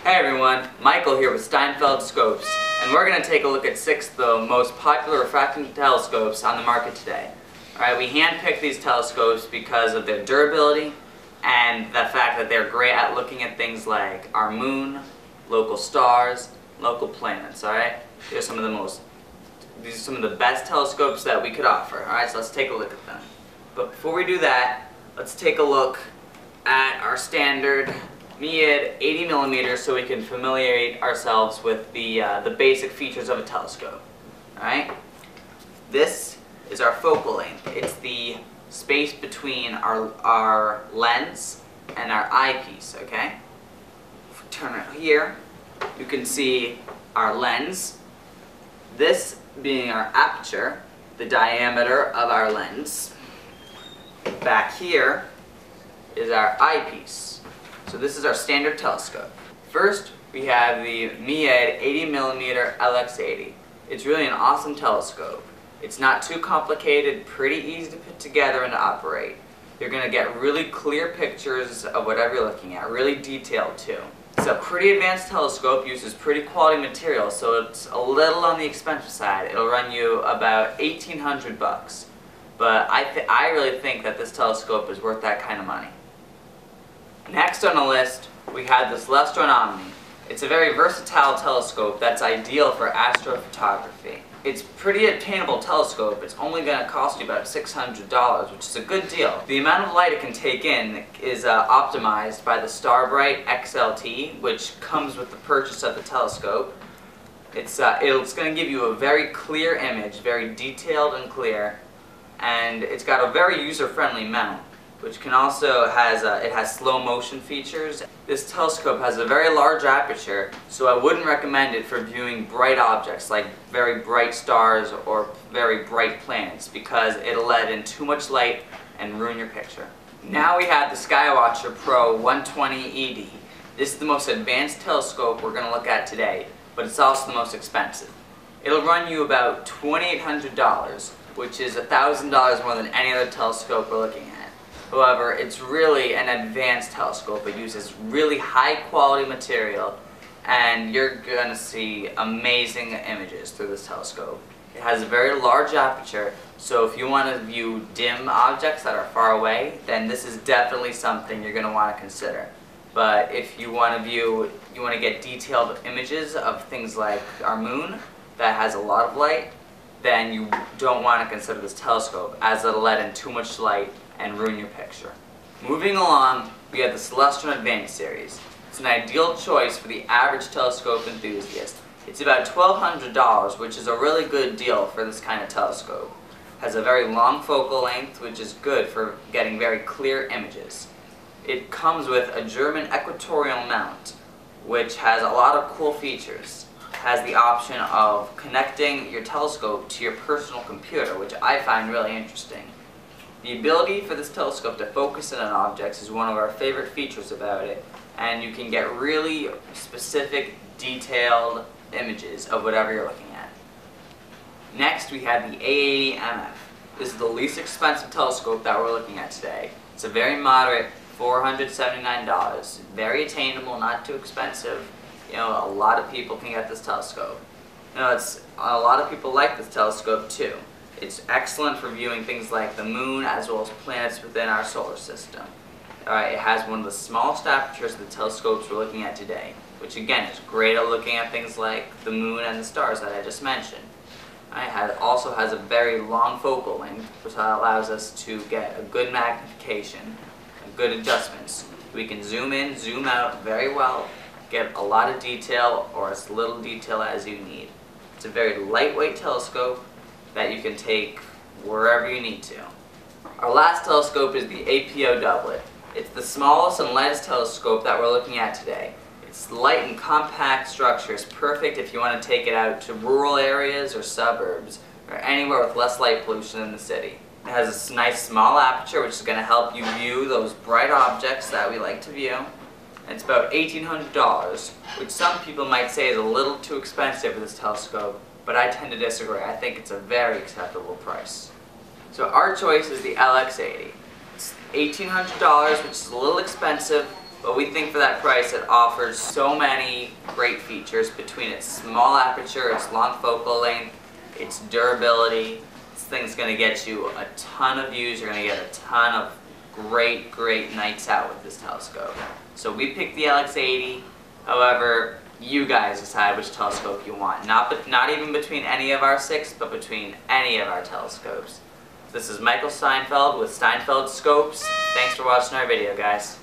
Hey everyone, Michael here with Steinfeld Scopes, and we're going to take a look at 6 of the most popular refracting telescopes on the market today. Alright, we handpicked these telescopes because of their durability and the fact that they're great at looking at things like our moon, local stars, local planets. Alright, these are some of the best telescopes that we could offer. Alright, so let's take a look at them. But before we do that, let's take a look at our standard Meade 80mm so we can familiarize ourselves with the basic features of a telescope. Alright? This is our focal length. It's the space between our lens and our eyepiece, okay? If we turn it here, you can see our lens. This being our aperture, the diameter of our lens. Back here is our eyepiece. So this is our standard telescope. First, we have the Meade 80mm LX80. It's really an awesome telescope. It's not too complicated, pretty easy to put together and to operate. You're going to get really clear pictures of whatever you're looking at, really detailed too. It's a pretty advanced telescope, uses pretty quality material, so it's a little on the expensive side. It'll run you about $1,800, but I really think that this telescope is worth that kind of money. Next on the list, we have the Celestronomy. It's a very versatile telescope that's ideal for astrophotography. It's a pretty attainable telescope. It's only going to cost you about $600, which is a good deal. The amount of light it can take in is optimized by the Starbright XLT, which comes with the purchase of the telescope. It's going to give you a very clear image, very detailed and clear, and it's got a very user-friendly mount, which can also it has slow motion features. This telescope has a very large aperture, so I wouldn't recommend it for viewing bright objects like very bright stars or very bright planets because it'll let in too much light and ruin your picture. Now we have the Skywatcher Pro 120 ED. This is the most advanced telescope we're going to look at today, but it's also the most expensive. It'll run you about $2,800, which is $1,000 more than any other telescope we're looking at. However, it's really an advanced telescope. It uses really high quality material and you're going to see amazing images through this telescope. It has a very large aperture, so if you want to view dim objects that are far away, then this is definitely something you're going to want to consider. But if you want to get detailed images of things like our moon that has a lot of light, then you don't want to consider this telescope as it'll let in too much light and ruin your picture. Moving along, we have the Celestron Advanced series. It's an ideal choice for the average telescope enthusiast. It's about $1,200, which is a really good deal for this kind of telescope. It has a very long focal length, which is good for getting very clear images. It comes with a German equatorial mount, which has a lot of cool features. It has the option of connecting your telescope to your personal computer, which I find really interesting. The ability for this telescope to focus in on objects is one of our favorite features about it, and you can get really specific, detailed images of whatever you're looking at. Next, we have the A80MF. This is the least expensive telescope that we're looking at today. It's a very moderate $479. Very attainable, not too expensive. You know, a lot of people can get this telescope. You know, a lot of people like this telescope too. It's excellent for viewing things like the moon as well as planets within our solar system. It has one of the smallest apertures of the telescopes we're looking at today, which again is great at looking at things like the moon and the stars that I just mentioned. It also has a very long focal length, which allows us to get a good magnification and good adjustments. We can zoom in, zoom out very well, get a lot of detail or as little detail as you need. It's a very lightweight telescope that you can take wherever you need to. Our last telescope is the APO doublet. It's the smallest and lightest telescope that we're looking at today. Its light and compact structure is perfect if you want to take it out to rural areas or suburbs or anywhere with less light pollution in the city. It has a nice small aperture which is going to help you view those bright objects that we like to view. And it's about $1,800, which some people might say is a little too expensive for this telescope, but I tend to disagree. I think it's a very acceptable price. So our choice is the LX80. It's $1,800, which is a little expensive, But we think for that price it offers so many great features between its small aperture, its long focal length, its durability. This thing's going to get you a ton of views. You're going to get a ton of great nights out with this telescope. So we picked the LX80. However, you guys decide which telescope you want. Not even between any of our 6, but between any of our telescopes. This is Michael Steinfeld with Steinfeld Scopes. Thanks for watching our video, guys.